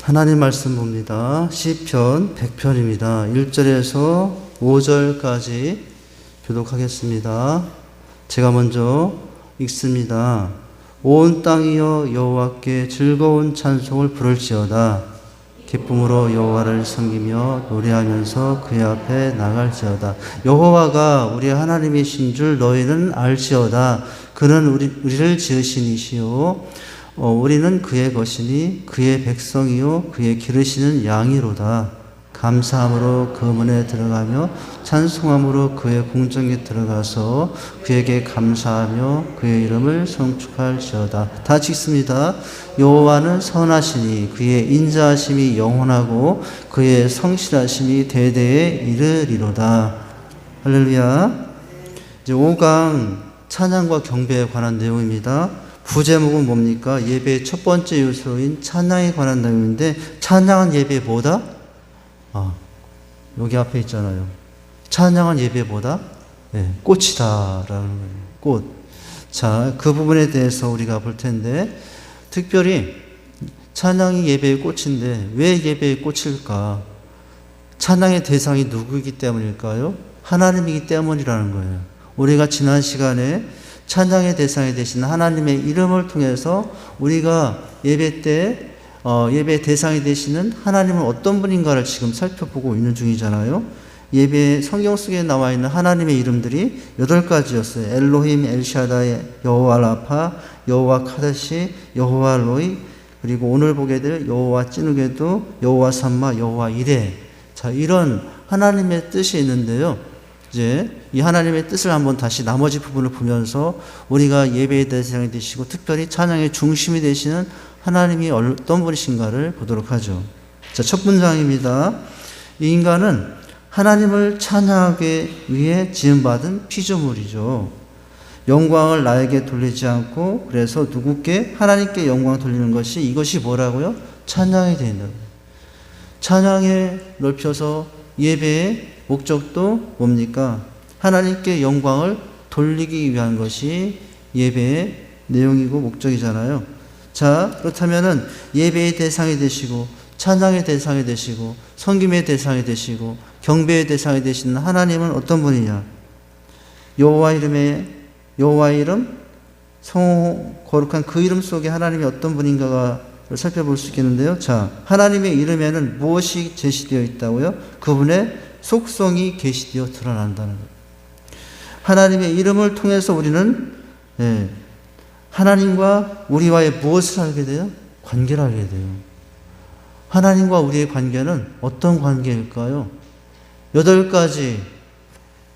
하나님 말씀 봅니다. 시편 100편입니다. 1절에서 5절까지 교독하겠습니다. 제가 먼저 읽습니다. 온 땅이여 여호와께 즐거운 찬송을 부를지어다. 기쁨으로 여호와를 섬기며 노래하면서 그의 앞에 나갈지어다. 여호와가 우리 하나님이신 줄 너희는 알지어다. 그는 우리를 지으신 이시요 우리는 그의 것이니 그의 백성이요 그의 기르시는 양이로다. 감사함으로 그 문에 들어가며 찬송함으로 그의 궁정에 들어가서 그에게 감사하며 그의 이름을 송축할지어다. 다 읽습니다. 여호와는 선하시니 그의 인자하심이 영원하고 그의 성실하심이 대대에 이르리로다. 할렐루야. 이제 5강 찬양과 경배에 관한 내용입니다. 부제목은 뭡니까? 예배의 첫 번째 요소인 찬양에 관한 내용인데, 찬양은 예배의 뭐다? 여기 앞에 있잖아요. 찬양은 예배의 뭐다? 네, 꽃이다 라는 거예요. 꽃. 자, 그 부분에 대해서 우리가 볼 텐데, 특별히 찬양이 예배의 꽃인데 왜 예배의 꽃일까? 찬양의 대상이 누구이기 때문일까요? 하나님이기 때문이라는 거예요. 우리가 지난 시간에 찬양의 대상이 되신 하나님의 이름을 통해서 우리가 예배 때 예배의 대상이 되시는 하나님은 어떤 분인가를 지금 살펴보고 있는 중이잖아요. 예배 성경 속에 나와 있는 하나님의 이름들이 8가지였어요. 엘로힘, 엘샤다이, 여호와 라파, 여호와 카데시, 여호와 로이, 그리고 오늘 보게 될 여호와 찌누게도, 여호와 삼마, 여호와 이레. 자, 이런 하나님의 뜻이 있는데요. 이제 이 하나님의 뜻을 한번 다시 나머지 부분을 보면서 우리가 예배의 대상이 되시고 특별히 찬양의 중심이 되시는 하나님이 어떤 분이신가를 보도록 하죠. 자, 첫 문장입니다. 이 인간은 하나님을 찬양하기 위해 지음받은 피조물이죠. 영광을 나에게 돌리지 않고 그래서 누구께? 하나님께 영광을 돌리는 것이 이것이 뭐라고요? 찬양이 되는 거예요. 찬양에 넓혀서 예배의 목적도 뭡니까? 하나님께 영광을 돌리기 위한 것이 예배의 내용이고 목적이잖아요. 자, 그렇다면은 예배의 대상이 되시고 찬양의 대상이 되시고 섬김의 대상이 되시고 경배의 대상이 되시는 하나님은 어떤 분이냐? 여호와 이름 거룩한 그 이름 속에 하나님이 어떤 분인가를 살펴볼 수 있겠는데요. 자, 하나님의 이름에는 무엇이 제시되어 있다고요? 그분의 속성이 계시되어 드러난다는 거예요. 하나님의 이름을 통해서 우리는 하나님과 우리와의 무엇을 알게 돼요? 관계를 알게 돼요. 하나님과 우리의 관계는 어떤 관계일까요? 8가지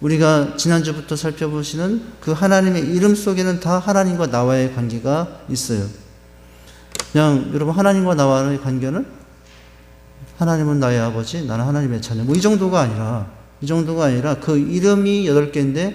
우리가 지난주부터 살펴보시는 그 하나님의 이름 속에는 다 하나님과 나와의 관계가 있어요. 그냥 여러분 하나님과 나와의 관계는 하나님은 나의 아버지, 나는 하나님의 자녀. 이 정도가 아니라 그 이름이 8개인데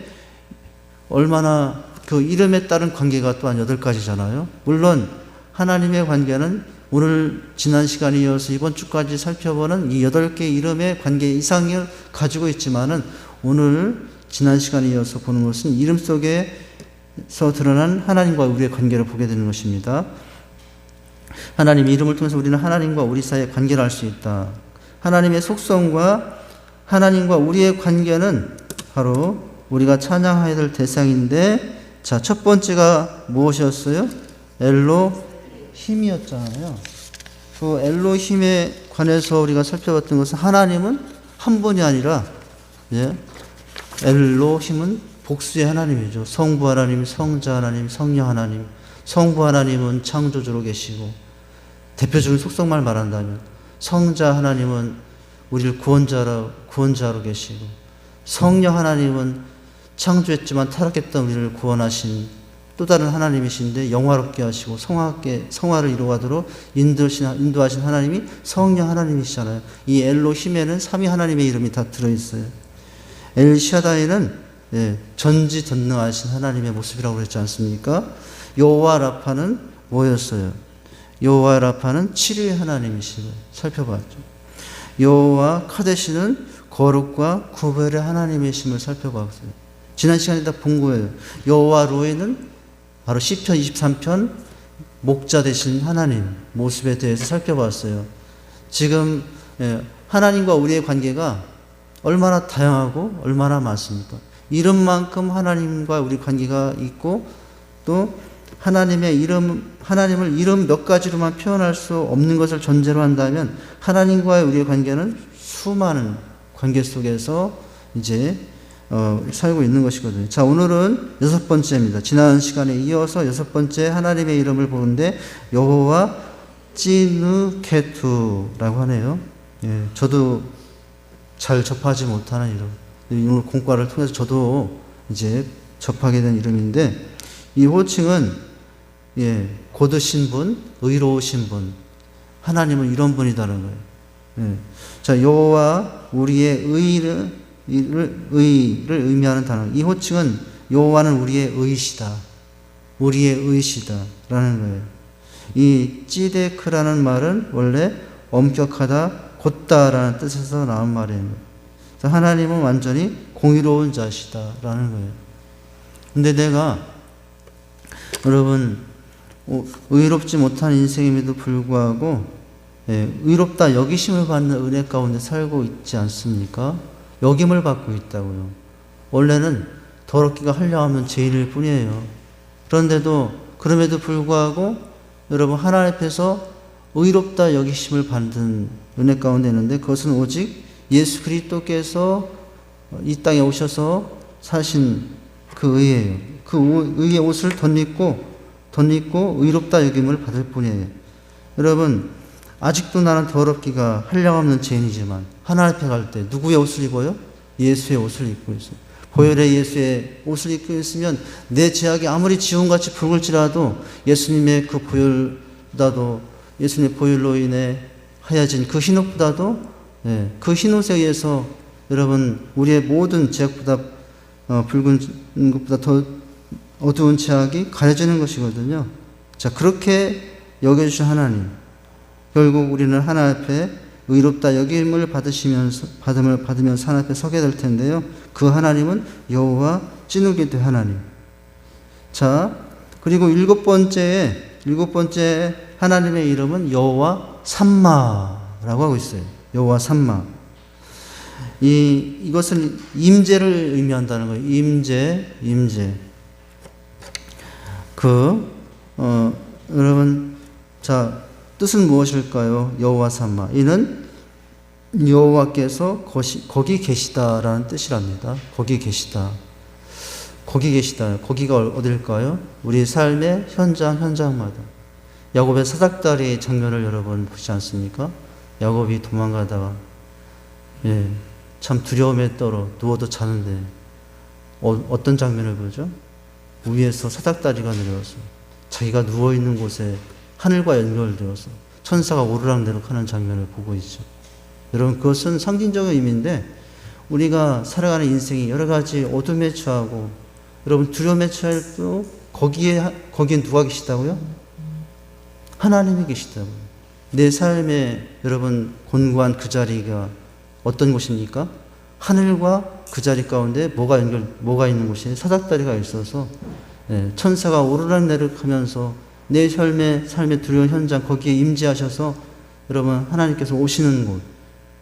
얼마나 그 이름에 따른 관계가 또한 8가지잖아요. 물론 하나님의 관계는 오늘 지난 시간에 이어서 이번 주까지 살펴보는 이 8개 이름의 관계 이상을 가지고 있지만은 오늘 지난 시간에 이어서 보는 것은 이름 속에서 드러난 하나님과 우리의 관계를 보게 되는 것입니다. 하나님의 이름을 통해서 우리는 하나님과 우리 사이의 관계를 알 수 있다. 하나님의 속성과 하나님과 우리의 관계는 바로 우리가 찬양해야 될 대상인데, 자, 첫 번째가 무엇이었어요? 엘로힘이었잖아요. 그 엘로힘에 관해서 우리가 살펴봤던 것은 하나님은 한 분이 아니라 엘로힘은 복수의 하나님이죠. 성부 하나님, 성자 하나님, 성령 하나님. 성부 하나님은 창조주로 계시고, 대표적인 속성만 말한다면 성자 하나님은 우리를 구원자로 계시고, 성령 하나님은 창조했지만 타락했던 우리를 구원하신 또 다른 하나님이신데 영화롭게 하시고 성화를 이루어가도록 인도하신 하나님이 성령 하나님이시잖아요. 이 엘로힘에는 삼위 하나님의 이름이 다 들어있어요. 엘샤다이는 전지전능하신 하나님의 모습이라고 그랬지 않습니까? 여호와 라파는 뭐였어요? 여호와 라파는 치료의 하나님이시고 살펴봤죠. 여호와 카데시는 거룩과 구별의 하나님이심을 살펴봤어요. 지난 시간에 다 본 거예요. 여호와 로에는 바로 시편 23편 목자 되신 하나님 모습에 대해서 살펴봤어요. 지금 하나님과 우리의 관계가 얼마나 다양하고 얼마나 많습니까? 이름만큼 하나님과 우리 관계가 있고 또 하나님을 이름 몇 가지로만 표현할 수 없는 것을 전제로 한다면 하나님과의 우리의 관계는 수많은 관계 속에서 이제 살고 있는 것이거든요. 자, 오늘은 6번째입니다. 지난 시간에 이어서 6번째 하나님의 이름을 보는데 여호와 찌누케투라고 하네요. 예, 저도 잘 접하지 못하는 이름. 오늘 공과를 통해서 저도 이제 접하게 된 이름인데 이 호칭은 고드신 분, 의로우신 분, 하나님은 이런 분이다는 거예요. 자, 여호와 우리의 의를 의미하는 단어. 이 호칭은 여호와는 우리의 의시다. 우리의 의시다라는 거예요. 이 찌데크라는 말은 원래 엄격하다, 곧다라는 뜻에서 나온 말이에요. 하나님은 완전히 공의로운 자시다라는 거예요. 근데 내가 여러분 의롭지 못한 인생임에도 불구하고 의롭다 여기심을 받는 은혜 가운데 살고 있지 않습니까? 여김을 받고 있다고요. 원래는 더럽기가 한량하면 죄인일 뿐이에요. 그럼에도 불구하고 여러분 하나님 앞에서 의롭다 여기심을 받는 은혜 가운데 있는데 그것은 오직 예수 그리스도께서 이 땅에 오셔서 사신 그 의예요. 그 의의 옷을 덧입고 의롭다 여김을 받을 뿐이에요. 여러분 아직도 나는 더럽기가 한량없는 죄인이지만 하나님 앞에 갈 때 누구의 옷을 입어요? 예수의 옷을 입고 있어요. 보혈의 예수의 옷을 입고 있으면 내 죄악이 아무리 지온같이 붉을지라도 예수님의 그 보혈보다도 예수님의 보혈로 인해 하얘진 그 흰옷보다도 그 흰옷에 의해서 여러분 우리의 모든 죄악보다 붉은 것보다 더 어두운 죄악이 가려지는 것이거든요. 자, 그렇게 여겨주신 하나님, 결국 우리는 하나님 앞에 의롭다 여김을 받으면서 하나님 앞에 서게 될 텐데요. 그 하나님은 여호와 찌누게도 하나님. 자, 그리고 일곱 번째 하나님의 이름은 여호와 삼마라고 하고 있어요. 여호와 삼마. 이것은 임재를 의미한다는 거예요. 임재. 여러분, 자, 뜻은 무엇일까요? 여호와 삼마. 이는 여호와께서 거기 계시다라는 뜻이랍니다. 거기 계시다. 거기가 어딜까요? 우리 삶의 현장마다. 야곱의 사닥다리 장면을 여러분 보지 않습니까? 야곱이 도망가다가 참 두려움에 떨어 누워도 자는데 어떤 장면을 보죠? 위에서 사닥다리가 내려와서 자기가 누워있는 곳에 하늘과 연결되어서 천사가 오르락내락 하는 장면을 보고 있죠. 여러분 그것은 상징적인 의미인데 우리가 살아가는 인생이 여러 가지 어둠에 처하고 여러분 두려움에 처할 때 거기에 누가 계시다고요? 하나님이 계시다고요. 내 삶에 여러분 곤고한 그 자리가 어떤 곳입니까? 하늘과 그 자리 가운데 뭐가 있는 곳이에요? 사닥다리가 있어서 천사가 오르락내락 하면서 내 삶의 두려운 현장 거기에 임재하셔서 여러분 하나님께서 오시는 곳,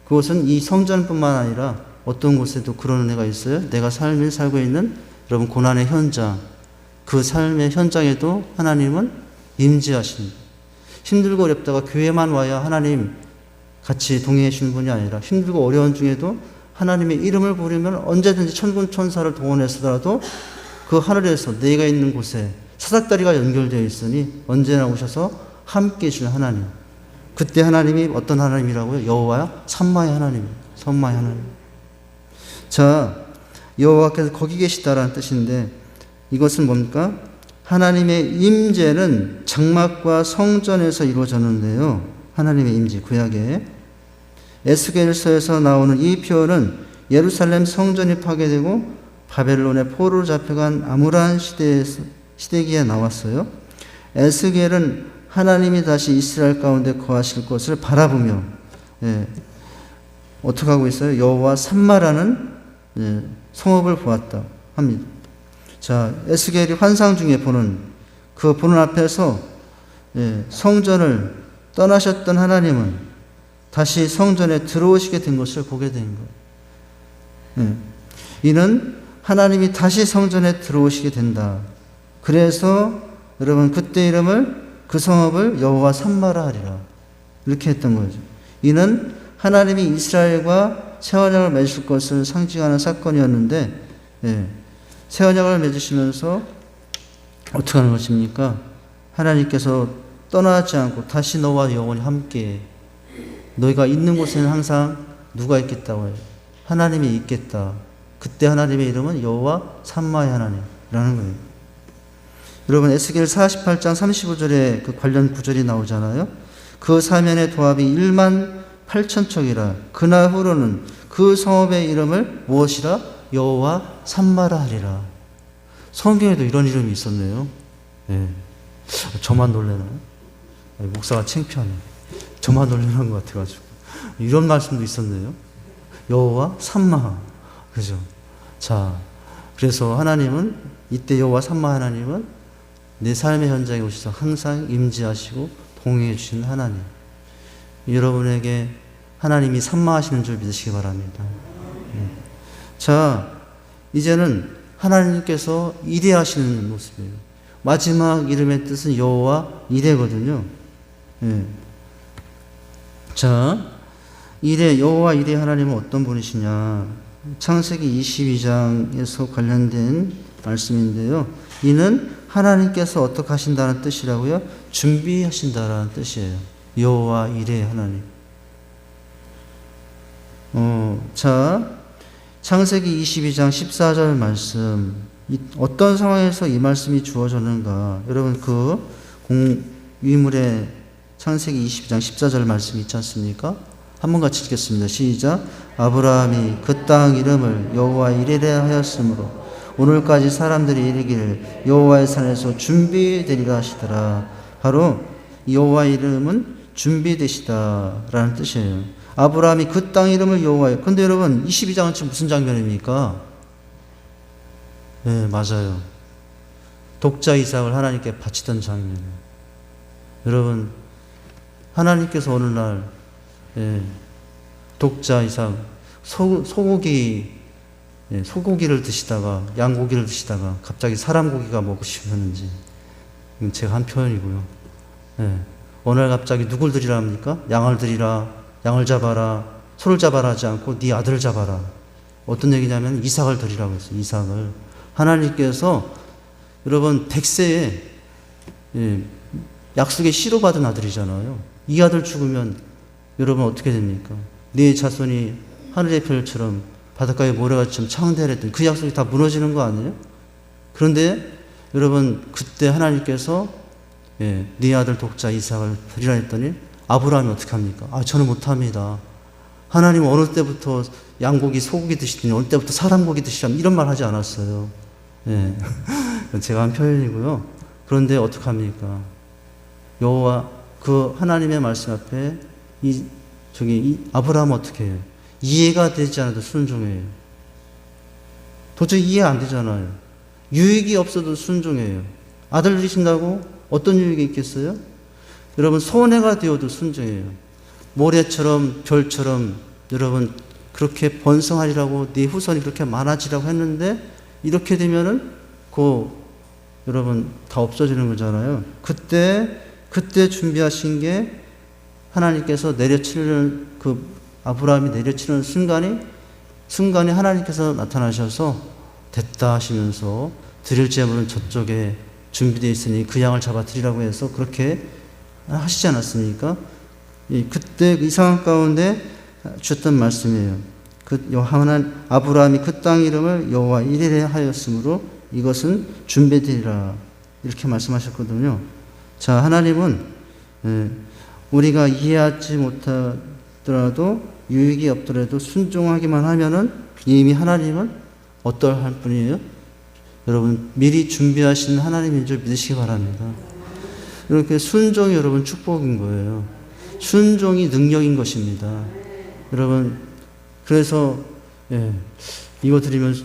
그것은 이 성전뿐만 아니라 어떤 곳에도 그런 은혜가 있어요. 내가 삶을 살고 있는 여러분 고난의 현장, 그 삶의 현장에도 하나님은 임재하십니다. 힘들고 어렵다가 교회만 와야 하나님 같이 동행해 주시는 분이 아니라 힘들고 어려운 중에도 하나님의 이름을 부르면 언제든지 천군 천사를 동원해서라도 그 하늘에서 내가 있는 곳에 사닥다리가 연결되어 있으니 언제나 오셔서 함께 해주는 하나님. 그때 하나님이 어떤 하나님이라고요? 여호와야? 삼마의 하나님. 선마의 하나님. 자, 여호와께서 거기 계시다라는 뜻인데 이것은 뭡니까? 하나님의 임재는 장막과 성전에서 이루어졌는데요. 하나님의 임재, 구약에. 에스겔서에서 나오는 이 표현은 예루살렘 성전이 파괴되고 바벨론의 포로로 잡혀간 암울한 시대기에 나왔어요. 에스겔은 하나님이 다시 이스라엘 가운데 거하실 것을 바라보며 어떻게 하고 있어요? 여호와 삼마라는 성읍을 보았다 합니다. 자, 에스겔이 환상 중에 보는 앞에서 성전을 떠나셨던 하나님은 다시 성전에 들어오시게 된 것을 보게 된 거예요. 이는 하나님이 다시 성전에 들어오시게 된다. 그래서 여러분 그때 이름을 그 성읍을 여호와 삼마라 하리라. 이렇게 했던 거죠. 이는 하나님이 이스라엘과 새 언약을 맺을 것을 상징하는 사건이었는데 새 언약을 맺으시면서 어떻게 하는 것입니까? 하나님께서 떠나지 않고 다시 너와 영원히 함께 너희가 있는 곳에는 항상 누가 있겠다고 해요? 하나님이 있겠다. 그때 하나님의 이름은 여호와 삼마의 하나님이라는 거예요. 여러분 에스겔 48장 35절에 그 관련 구절이 나오잖아요. 그 사면의 도합이 1만 8천 척이라. 그날 후로는 그 성읍의 이름을 무엇이라? 여호와 삼마라 하리라. 성경에도 이런 이름이 있었네요. 저만 놀래나요? 목사가 창피하네. 저만 놀래는 것 같아가지고. 이런 말씀도 있었네요. 여호와 삼마. 그죠? 자, 그래서 하나님은, 이때 여호와 삼마 하나님은 내 삶의 현장에 오셔서 항상 임재하시고 동행해 주시는 하나님. 여러분에게 하나님이 삼마하시는 줄 믿으시기 바랍니다. 자, 이제는 하나님께서 이레하시는 모습이에요. 마지막 이름의 뜻은 여호와 이레거든요. 자, 이레, 여호와 이레 하나님은 어떤 분이시냐? 창세기 22장에서 관련된 말씀인데요. 이는 하나님께서 어떻게 하신다는 뜻이라고요? 준비하신다라는 뜻이에요. 여호와 이레 하나님. 자, 창세기 22장 14절 말씀. 어떤 상황에서 이 말씀이 주어졌는가? 여러분 그 위물의 창세기 22장 14절 말씀 있지 않습니까? 한번 같이 읽겠습니다. 시작. 아브라함이 그 땅 이름을 여호와 이레라 하였으므로 오늘까지 사람들이 이르기를 여호와의 산에서 준비되리라 하시더라. 바로 여호와 이름은 준비되시다라는 뜻이에요. 아브라함이 그 땅 이름을 여호와의. 근데 여러분 22장은 지금 무슨 장면입니까? 네, 맞아요. 독자 이삭을 하나님께 바치던 장면이에요. 여러분 하나님께서 어느 날 독자 이삭 소고기를 드시다가 양고기를 드시다가 갑자기 사람 고기가 먹고 싶었는지, 이건 제가 한 표현이고요. 어느 날 갑자기 누굴 드리라 합니까? 양을 드리라, 양을 잡아라, 소를 잡아라 하지 않고 네 아들을 잡아라. 어떤 얘기냐면 이삭을 드리라고 했어요. 이삭을. 하나님께서 여러분 100세에 약속의 씨로 받은 아들이잖아요. 이 아들 죽으면 여러분 어떻게 됩니까? 네 자손이 하늘의 별처럼 바닷가의 모래같이 창대했던 그 약속이 다 무너지는 거 아니에요? 그런데 여러분 그때 하나님께서 네 아들 독자 이삭을 드리라 했더니 아브라함이 어떻게 합니까? 저는 못합니다. 하나님은 어느 때부터 양고기 소고기 드시더니 어느 때부터 사람 고기 드시라 이런 말 하지 않았어요. 제가 한 표현이고요. 그런데 어떻게 합니까? 여호와 그 하나님의 말씀 앞에 아브라함은 어떻게 해요? 이해가 되지 않아도 순종해요. 도저히 이해 안 되잖아요. 유익이 없어도 순종해요. 아들 드리신다고 어떤 유익이 있겠어요? 여러분 손해가 되어도 순종해요. 모래처럼 별처럼 여러분 그렇게 번성하리라고 네 후손이 그렇게 많아지라고 했는데 이렇게 되면은 여러분 다 없어지는 거잖아요. 그때 준비하신 게 하나님께서 내려치는 아브라함이 내려치는 순간에 하나님께서 나타나셔서 됐다 하시면서 드릴 제물은 저쪽에 준비되어 있으니 그 양을 잡아 드리라고 해서 그렇게 하시지 않았습니까? 그때 이 상황 가운데 주셨던 말씀이에요. 아브라함이 그 땅 이름을 여호와 이레 하였으므로 이것은 준비되리라 이렇게 말씀하셨거든요. 자, 하나님은 우리가 이해하지 못하더라도 유익이 없더라도 순종하기만 하면은 이미 하나님은 어떠한 분이에요? 여러분 미리 준비하신 하나님인 줄 믿으시기 바랍니다. 이렇게 순종이 여러분 축복인 거예요. 순종이 능력인 것입니다. 여러분 그래서 이거 드리면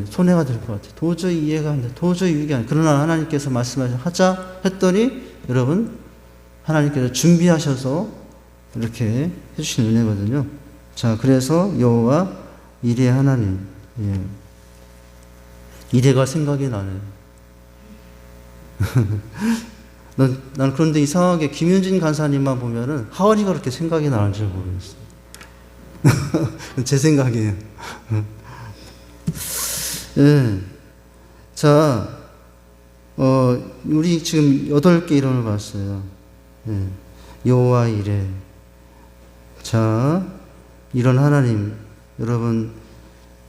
손해가 될 것 같아요. 도저히 이해가 안 돼. 도저히 유익이 안 돼. 그러나 하나님께서 말씀하자 했더니 여러분 하나님께서 준비하셔서 이렇게 해주신 은혜거든요. 자, 그래서 여호와 이레 하나님. 예. 이레가 생각이 나네요. 난 그런데 이상하게 김윤진 간사님만 보면은 하월이가 그렇게 생각이 나는지 모르겠어요. 제 생각이에요. 예. 자, 우리 지금 8개 이름을 봤어요. 예. 여호와 이레. 자, 이런 하나님, 여러분,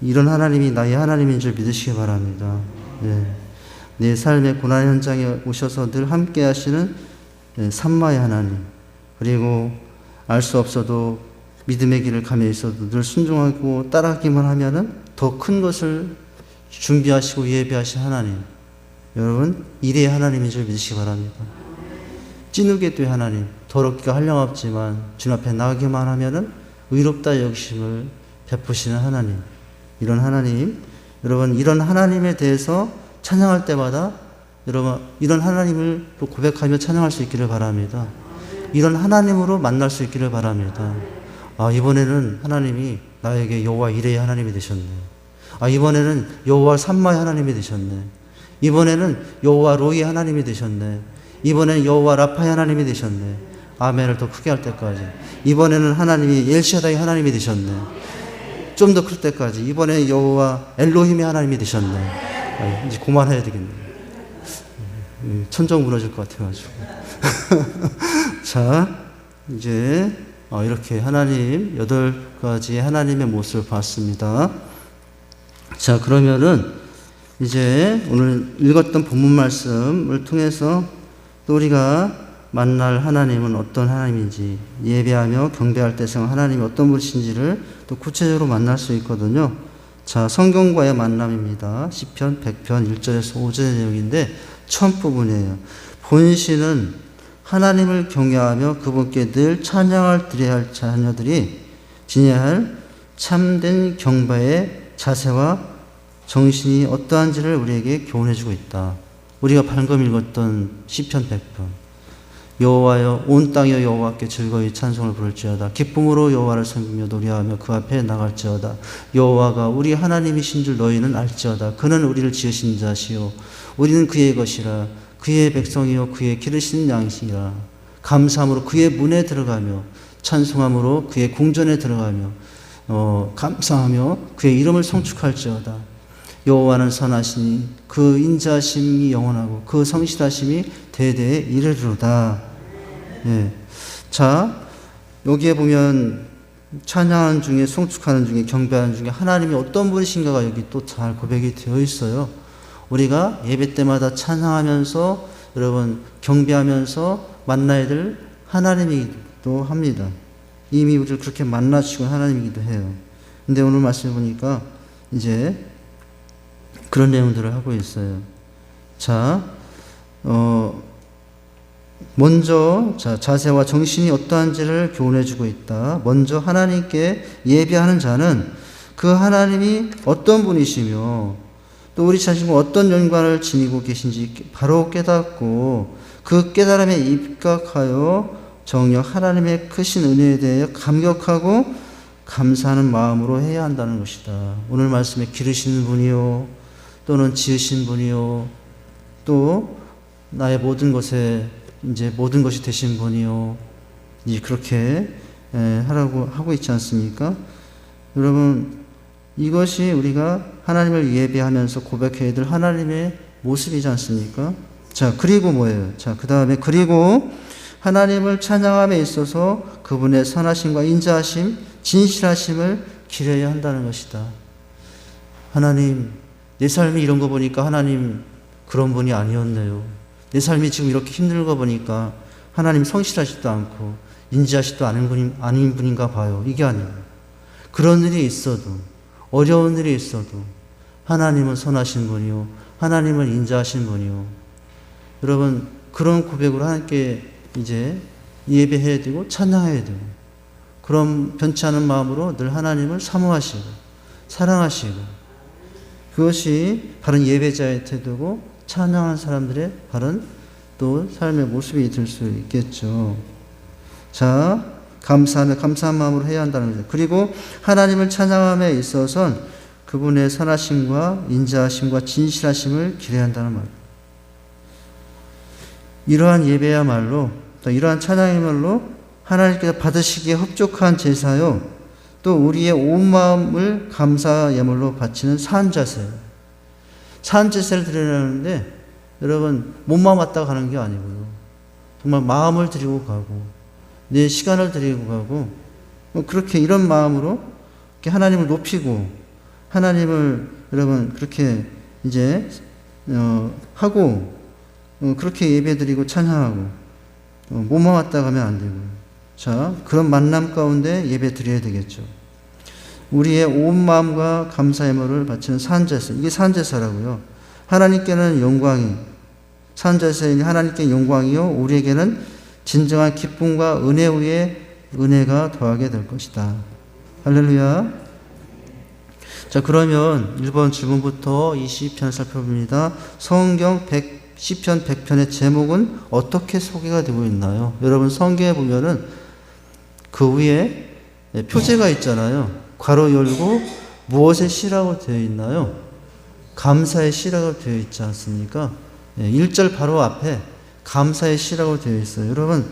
이런 하나님이 나의 하나님인 줄 믿으시기 바랍니다. 예. 내 삶의 고난 현장에 오셔서 늘 함께 하시는 삼마의 하나님, 그리고 알 수 없어도 믿음의 길을 가며 있어도 늘 순종하고 따라가기만 하면은 더 큰 것을 준비하시고 예배하신 하나님, 여러분 이레의 하나님인 줄 믿으시기 바랍니다. 찐우게도의 하나님, 더럽기가 한량없지만 주님 앞에 나가기만 하면은 의롭다 여기심을 베푸시는 하나님, 이런 하나님, 여러분 이런 하나님에 대해서 찬양할 때마다 여러분 이런 하나님을 또 고백하며 찬양할 수 있기를 바랍니다. 이런 하나님으로 만날 수 있기를 바랍니다. 아, 이번에는 하나님이 나에게 여호와 이레의 하나님이 되셨네. 아, 이번에는 여호와 삼마의 하나님이 되셨네. 이번에는 여호와 로이의 하나님이 되셨네. 이번에는 여호와 라파의 하나님이 되셨네. 아멘을 더 크게 할 때까지. 이번에는 하나님이 엘샤다의 하나님이 되셨네. 좀 더 클 때까지. 이번에 여호와 엘로힘의 하나님이 되셨네. 아, 이제 그만해야 되겠네. 천정 무너질 것 같아가지고. 자, 이제 이렇게 하나님 8가지 하나님의 모습을 봤습니다. 자, 그러면은 이제 오늘 읽었던 본문 말씀을 통해서 또 우리가 만날 하나님은 어떤 하나님인지, 예배하며 경배할 때 하나님이 어떤 분이신지를 또 구체적으로 만날 수 있거든요. 자, 성경과의 만남입니다. 시편 100편 1절에서 5절의 내용인데 첫 부분이에요. 본시는 하나님을 경외하며 그분께 늘 찬양을 드려야 할 자녀들이 지녀야 할 참된 경배의 자세와 정신이 어떠한지를 우리에게 교훈해주고 있다. 우리가 방금 읽었던 시편 100편. 여호와여, 온 땅이여 여호와께 즐거이 찬송을 부를지어다. 기쁨으로 여호와를 섬기며 노래하며 그 앞에 나갈지어다. 여호와가 우리 하나님이신 줄 너희는 알지어다. 그는 우리를 지으신 자시요 우리는 그의 것이라. 그의 백성이요 그의 기르신 양이라. 감사함으로 그의 문에 들어가며 찬송함으로 그의 궁전에 들어가며 감사하며 그의 이름을 송축할지어다. 여호와는 선하시니 그 인자심이 영원하고 그 성실하심이 대대에 이르리로다. 예. 자, 여기에 보면 찬양하는 중에, 송축하는 중에, 경배하는 중에 하나님이 어떤 분이신가가 여기 또 잘 고백이 되어 있어요. 우리가 예배 때마다 찬양하면서 여러분 경배하면서 만나야 될 하나님이기도 합니다. 이미 우리를 그렇게 만나주시고 하나님이기도 해요. 근데 오늘 말씀해 보니까 이제 그런 내용들을 하고 있어요. 자, 먼저 자세와 정신이 어떠한지를 교훈해주고 있다. 먼저 하나님께 예배하는 자는 그 하나님이 어떤 분이시며 또 우리 자신과 어떤 연관을 지니고 계신지 바로 깨닫고 그 깨달음에 입각하여 정녕 하나님의 크신 은혜에 대해 감격하고 감사하는 마음으로 해야 한다는 것이다. 오늘 말씀에 기르시는 분이요 또는 지으신 분이요 또 나의 모든 것에 이제 모든 것이 되신 분이요 이제 그렇게 하라고 하고 있지 않습니까? 여러분 이것이 우리가 하나님을 예배하면서 고백해야 될 하나님의 모습이지 않습니까? 자, 그리고 뭐예요? 자, 그 다음에 그리고 하나님을 찬양함에 있어서 그분의 선하심과 인자하심, 진실하심을 기려야 한다는 것이다. 하나님, 내 삶이 이런 거 보니까 하나님 그런 분이 아니었네요. 내 삶이 지금 이렇게 힘든 거 보니까 하나님 성실하지도 않고 인지하지도 아닌 분인가 봐요. 이게 아니에요. 그런 일이 있어도 어려운 일이 있어도 하나님은 선하신 분이요 하나님은 인자하신 분이요. 여러분 그런 고백으로 하나님께 이제 예배해야 되고 찬양해야 되고 그런 변치 않은 마음으로 늘 하나님을 사모하시고 사랑하시고 그것이 바른 예배자의 태도고 찬양하는 사람들의 바른 또 삶의 모습이 될 수 있겠죠. 자, 감사한 마음으로 해야 한다는 거죠. 그리고 하나님을 찬양함에 있어서는 그분의 선하심과 인자하심과 진실하심을 기대야 한다는 말. 이러한 예배야말로, 또 이러한 찬양이야말로 하나님께서 받으시기에 흡족한 제사요, 또 우리의 온 마음을 감사 예물로 바치는 산제사예요. 산제사를 드리려는데 여러분 몸만 왔다 가는 게 아니고요. 정말 마음을 드리고 가고 내 시간을 드리고 가고 그렇게 이런 마음으로 이렇게 하나님을 높이고 하나님을 여러분 그렇게 이제 하고 그렇게 예배드리고 찬양하고 몸만 왔다 가면 안 되고 자 그런 만남 가운데 예배 드려야 되겠죠. 우리의 온 마음과 감사 예물을 바치는 산제사 이게 산제사라고요. 하나님께는 영광이 산제사인 하나님께 영광이요 우리에게는 진정한 기쁨과 은혜 위에 은혜가 더하게 될 것이다. 할렐루야. 자 그러면 1번 질문부터 이 시편을 살펴봅니다. 성경 시편 100편의 제목은 어떻게 소개가 되고 있나요? 여러분 성경에 보면은 그 위에 표제가 있잖아요. 괄호 열고 무엇의 시라고 되어 있나요? 감사의 시라고 되어 있지 않습니까? 1절 바로 앞에 감사의 시라고 되어 있어요. 여러분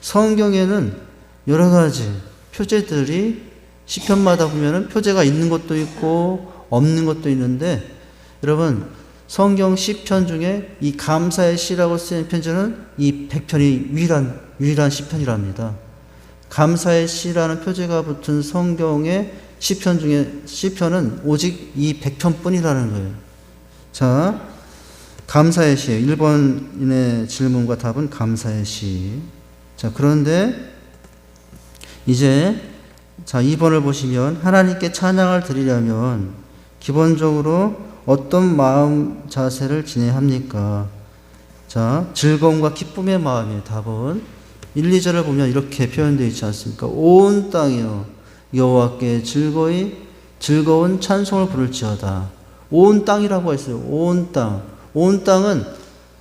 성경에는 여러 가지 표제들이 시편마다 보면은 표제가 있는 것도 있고 없는 것도 있는데 여러분 성경 시편 중에 이 감사의 시라고 쓰인 편지는 이 100편이 유일한 시편이랍니다. 감사의 시라는 표제가 붙은 성경의 시편 중에 시편은 오직 이 100편뿐이라는 거예요. 자, 감사의 시 1번인의 질문과 답은 감사의 시. 자, 그런데 이제 자 2번을 보시면 하나님께 찬양을 드리려면 기본적으로 어떤 마음 자세를 지내야 합니까? 자, 즐거움과 기쁨의 마음이에요. 답은 1, 2절을 보면 이렇게 표현되어 있지 않습니까? 온 땅이여 여호와께 즐거운 찬송을 부를지어다. 온 땅이라고 했어요. 온 땅. 온 땅은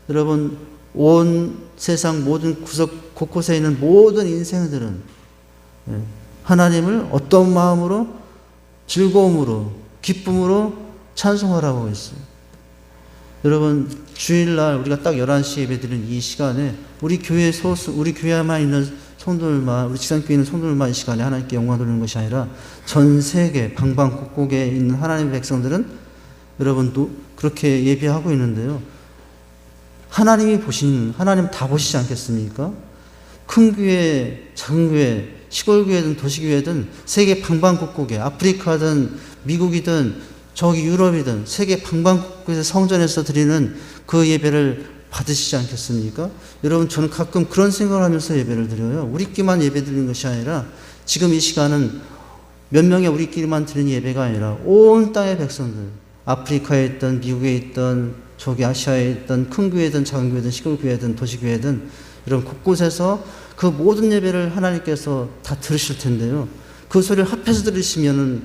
여러분 온 세상 모든 구석 곳곳에 있는 모든 인생들은 하나님을 어떤 마음으로 즐거움으로 기쁨으로 찬송하라고 했어요. 여러분 주일날 우리가 딱 11시에 예배드리는 이 시간에 우리 교회에만 있는 성도들만 우리 지상교회 있는 성도들만 이 시간에 하나님께 영광 돌리는 것이 아니라 전 세계 방방곡곡에 있는 하나님의 백성들은 여러분도 그렇게 예배하고 있는데요. 하나님 다 보시지 않겠습니까? 큰 교회, 작은 교회, 시골 교회든 도시 교회든 세계 방방곡곡에 아프리카든 미국이든 저기 유럽이든 세계 방방곡곡에서 성전에서 드리는 그 예배를 받으시지 않겠습니까? 여러분 저는 가끔 그런 생각을 하면서 예배를 드려요. 우리끼리만 예배 드리는 것이 아니라 지금 이 시간은 몇 명의 우리끼리만 드리는 예배가 아니라 온 땅의 백성들 아프리카에 있던 미국에 있던 저기 아시아에 있던 큰 교회든 작은 교회든 시골 교회든 도시 교회든 이런 곳곳에서 그 모든 예배를 하나님께서 다 들으실 텐데요. 그 소리를 합해서 들으시면은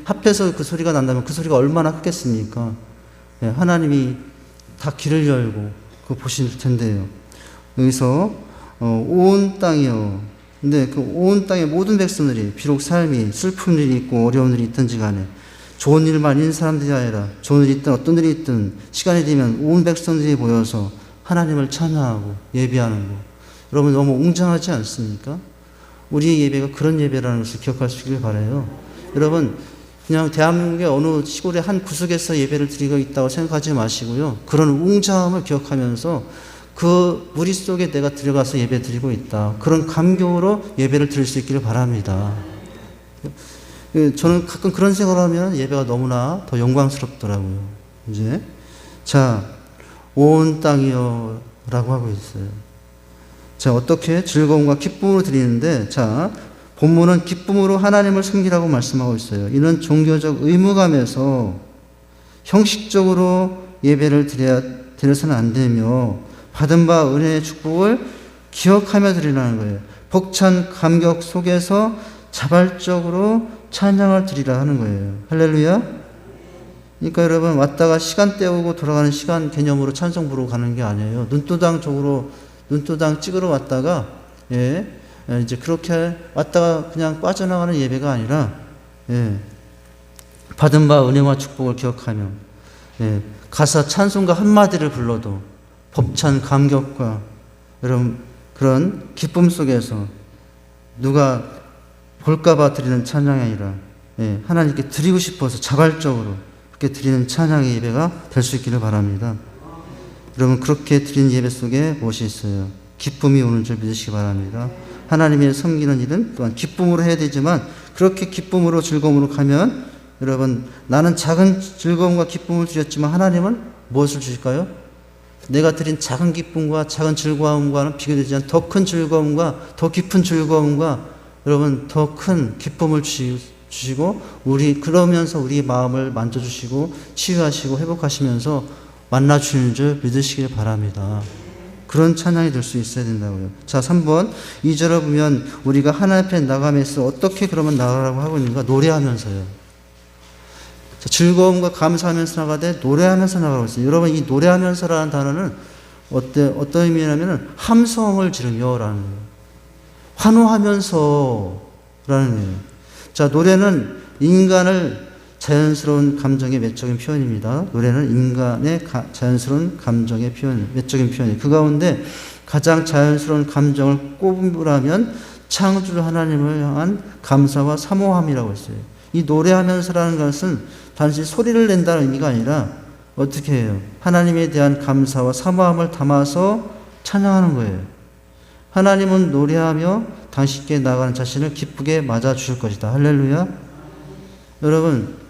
합해서 그 소리가 난다면 그 소리가 얼마나 크겠습니까? 네, 하나님이 다 길을 열고 그 보실 텐데요. 여기서 온 땅이요. 근데 그 온 땅의 모든 백성들이 비록 삶이 슬픈 일이 있고 어려운 일이 있든지 간에 좋은 일만 있는 사람들이 아니라 좋은 일이 있든 어떤 일이 있든 시간이 되면 온 백성들이 모여서 하나님을 찬양하고 예배하는 거. 여러분 너무 웅장하지 않습니까? 우리의 예배가 그런 예배라는 것을 기억할 수 있길 바라요. 여러분 그냥 대한민국의 어느 시골의 한 구석에서 예배를 드리고 있다고 생각하지 마시고요. 그런 웅장함을 기억하면서 그 무리 속에 내가 들어가서 예배 드리고 있다. 그런 감격으로 예배를 드릴 수 있기를 바랍니다. 저는 가끔 그런 생각을 하면 예배가 너무나 더 영광스럽더라고요. 이제 자, 온 땅이여 라고 하고 있어요. 자, 어떻게 즐거움과 기쁨으로 드리는데 자, 본문은 기쁨으로 하나님을 섬기라고 말씀하고 있어요. 이는 종교적 의무감에서 형식적으로 예배를 드려서는 안 되며 받은 바 은혜의 축복을 기억하며 드리라는 거예요. 벅찬 감격 속에서 자발적으로 찬양을 드리라 하는 거예요. 할렐루야. 그러니까 여러분 왔다가 시간 때우고 돌아가는 시간 개념으로 찬송 부르고 가는 게 아니에요. 눈도장 찍으러 왔다가 이제 그렇게 왔다가 그냥 빠져나가는 예배가 아니라, 예, 받은 바 은혜와 축복을 기억하며, 예, 가사 찬송가 한마디를 불러도 벅찬 감격과 여러분 그런 기쁨 속에서 누가 볼까봐 드리는 찬양이 아니라, 예, 하나님께 드리고 싶어서 자발적으로 그렇게 드리는 찬양의 예배가 될 수 있기를 바랍니다. 여러분 그렇게 드린 예배 속에 무엇이 있어요? 기쁨이 오는 줄 믿으시기 바랍니다. 하나님의 섬기는 일은 또한 기쁨으로 해야 되지만 그렇게 기쁨으로 즐거움으로 가면 여러분 나는 작은 즐거움과 기쁨을 주셨지만 하나님은 무엇을 주실까요? 내가 드린 작은 기쁨과 작은 즐거움과는 비교되지 않은 더 큰 즐거움과 더 깊은 즐거움과 여러분 더 큰 기쁨을 주시고 그러면서 우리 마음을 만져주시고 치유하시고 회복하시면서 만나주시는 줄 믿으시길 바랍니다. 그런 찬양이 될 수 있어야 된다고요. 자, 3번 2절을 보면 우리가 하나님 앞에 나가면서 어떻게 그러면 나가라고 하고 있는가? 노래하면서요. 자, 즐거움과 감사하면서 나가되 노래하면서 나가라고 했어요. 여러분 이 노래하면서라는 단어는 어떤 의미냐면 함성을 지르며라는 거예요. 환호하면서라는 거예요. 자, 노래는 인간을 자연스러운 감정의 외적인 표현입니다. 노래는 인간의 자연스러운 감정의 외적인 표현이에요. 그 가운데 가장 자연스러운 감정을 꼽으라면 창조주 하나님을 향한 감사와 사모함이라고 했어요. 이 노래하면서라는 것은 단지 소리를 낸다는 의미가 아니라 어떻게 해요? 하나님에 대한 감사와 사모함을 담아서 찬양하는 거예요. 하나님은 노래하며 당신께 나가는 자신을 기쁘게 맞아주실 것이다. 할렐루야. 여러분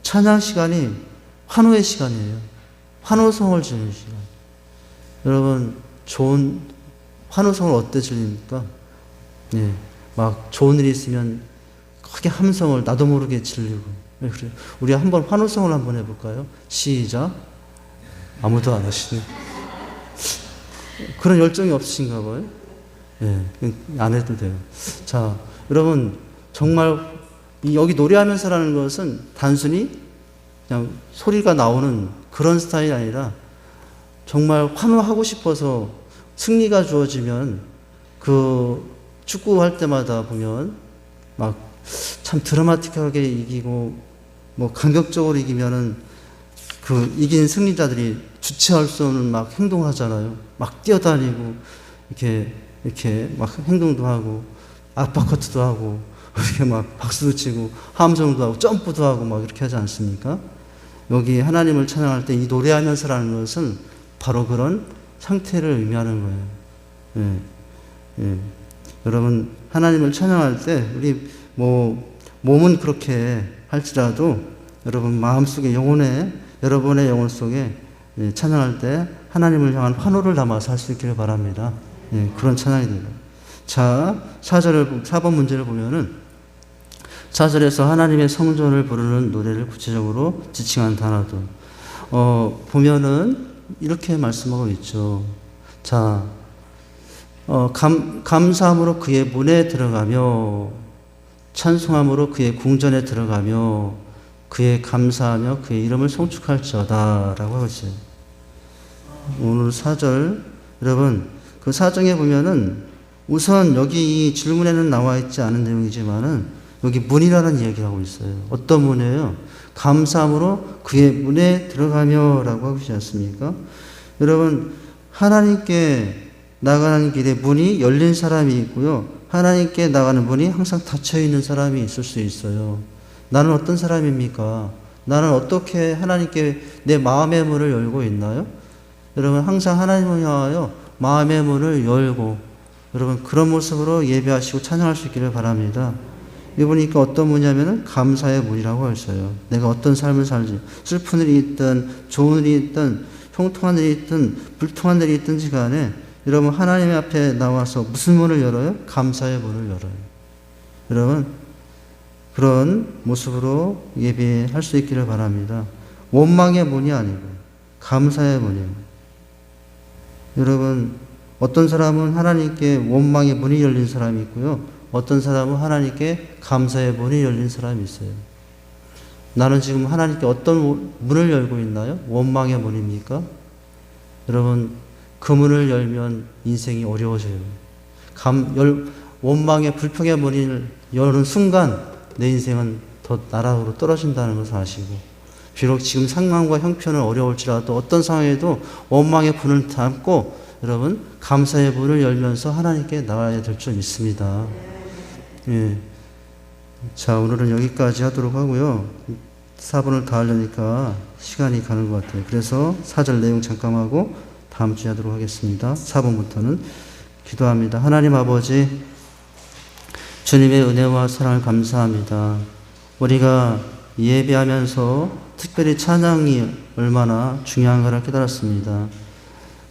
찬양 시간이 환호의 시간이에요. 환호성을 지르는 시간. 여러분 좋은 환호성을 어때 질립니까? 예, 막 좋은 일이 있으면 크게 함성을 나도 모르게 질리고. 네, 그래요. 우리 한번 환호성을 한번 해볼까요? 시작. 아무도 안 하시네. 그런 열정이 없으신가 봐요. 예, 안 해도 돼요. 자, 여러분 정말 여기 노래하면서라는 것은 단순히 그냥 소리가 나오는 그런 스타일이 아니라 정말 환호하고 싶어서 승리가 주어지면 그 축구할 때마다 보면 막 참 드라마틱하게 이기고 뭐 감격적으로 이기면은 그 이긴 승리자들이 주체할 수 없는 막 행동을 하잖아요. 막 뛰어다니고 이렇게 막 행동도 하고 아파커트도 하고 이렇게 막 박수도 치고 함성도 하고 점프도 하고 막 이렇게 하지 않습니까? 여기 하나님을 찬양할 때 이 노래하면서라는 것은 바로 그런 상태를 의미하는 거예요. 예, 예. 여러분 하나님을 찬양할 때 우리 몸은 그렇게 할지라도 여러분 마음속에 여러분의 영혼 속에 찬양할 때 하나님을 향한 환호를 담아서 할 수 있기를 바랍니다. 예, 그런 찬양이 됩니다. 자, 4번 문제를 보면은 4절에서 하나님의 성전을 부르는 노래를 구체적으로 지칭한 단어도 보면은 이렇게 말씀하고 있죠. 자, 감사함으로 그의 문에 들어가며 찬송함으로 그의 궁전에 들어가며 그의 감사하며 그의 이름을 송축할지어다 라고 하고 있어요. 오늘 4절 여러분 그 4장에 보면은 우선 여기 이 질문에는 나와 있지 않은 내용이지만은 여기 문이라는 이야기를 하고 있어요. 어떤 문이에요? 감사함으로 그의 문에 들어가며 라고 하고 있지 않습니까? 여러분 하나님께 나가는 길에 문이 열린 사람이 있고요. 하나님께 나가는 문이 항상 닫혀 있는 사람이 있을 수 있어요. 나는 어떤 사람입니까? 나는 어떻게 하나님께 내 마음의 문을 열고 있나요? 여러분 항상 하나님을 향하여 마음의 문을 열고 여러분 그런 모습으로 예배하시고 찬양할 수 있기를 바랍니다. 여기 보니까 어떤 문이냐면은 감사의 문이라고 했어요. 내가 어떤 삶을 살지 슬픈 일이 있든 좋은 일이 있든 형통한 일이 있든 불통한 일이 있든지 간에 여러분 하나님 앞에 나와서 무슨 문을 열어요? 감사의 문을 열어요. 여러분 그런 모습으로 예배할 수 있기를 바랍니다. 원망의 문이 아니고 감사의 문이에요. 여러분 어떤 사람은 하나님께 원망의 문이 열린 사람이 있고요. 어떤 사람은 하나님께 감사의 문이 열린 사람이 있어요. 나는 지금 하나님께 어떤 문을 열고 있나요? 원망의 문입니까? 여러분 그 문을 열면 인생이 어려워져요. 원망의 불평의 문을 여는 순간 내 인생은 더 나락으로 떨어진다는 것을 아시고, 비록 지금 상황과 형편은 어려울지라도 어떤 상황에도 원망의 문을 닫고 여러분 감사의 문을 열면서 하나님께 나와야 될 줄 믿습니다. 예. 자, 오늘은 여기까지 하도록 하고요. 4분을 다 하려니까 시간이 가는 것 같아요. 그래서 4절 내용 잠깐 하고 다음 주에 하도록 하겠습니다. 4분부터는 기도합니다. 하나님 아버지, 주님의 은혜와 사랑을 감사합니다. 우리가 예배하면서 특별히 찬양이 얼마나 중요한가를 깨달았습니다.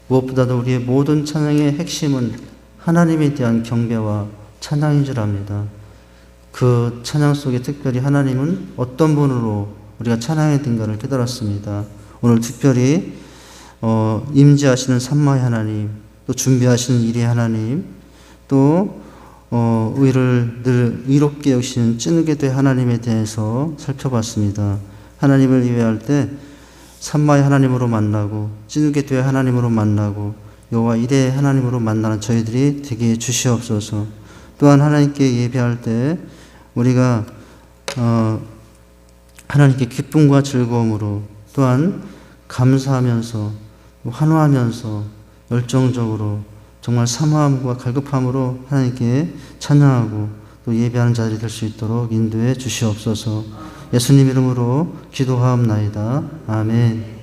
무엇보다도 우리의 모든 찬양의 핵심은 하나님에 대한 경배와 찬양인 줄 압니다. 그 찬양 속에 특별히 하나님은 어떤 분으로 우리가 찬양해야 된가를 깨달았습니다. 오늘 특별히 임재하시는 산마의 하나님, 또 준비하시는 일의 하나님, 또 의를 늘 의롭게 여기시는 찐우게도의 하나님에 대해서 살펴봤습니다. 하나님을 예배할 때 산마의 하나님으로 만나고 찐우게도의 하나님으로 만나고 여호와 일의 하나님으로 만나는 저희들이 되게 주시옵소서. 또한 하나님께 예배할 때 우리가 하나님께 기쁨과 즐거움으로, 또한 감사하면서 환호하면서 열정적으로 정말 사모함과 갈급함으로 하나님께 찬양하고 또 예배하는 자들이 될 수 있도록 인도해 주시옵소서. 예수님 이름으로 기도하옵나이다. 아멘.